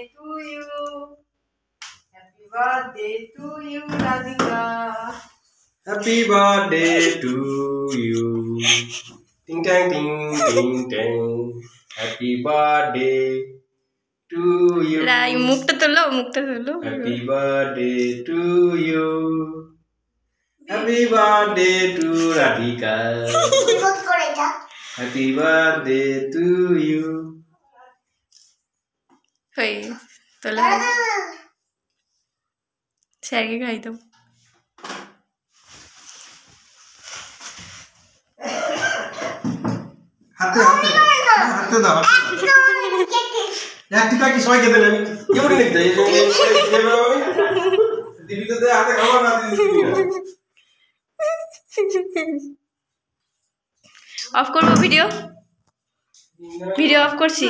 to you. Happy birthday to you, Radhika. Happy birthday to you. Ting tang ting ting tang. Happy birthday to you. মুখটা তুলো Happy birthday to you. Happy birthday to Radhika. Happy birthday to you. কই তোলা স্যারকে খাই দাও হাতে দাও একটু কাকি সবাই খেতে আমি কেমন লিখতে দিবি তো হাতে খাবার না দিবি অফ করবো ভিডিও অফ করছি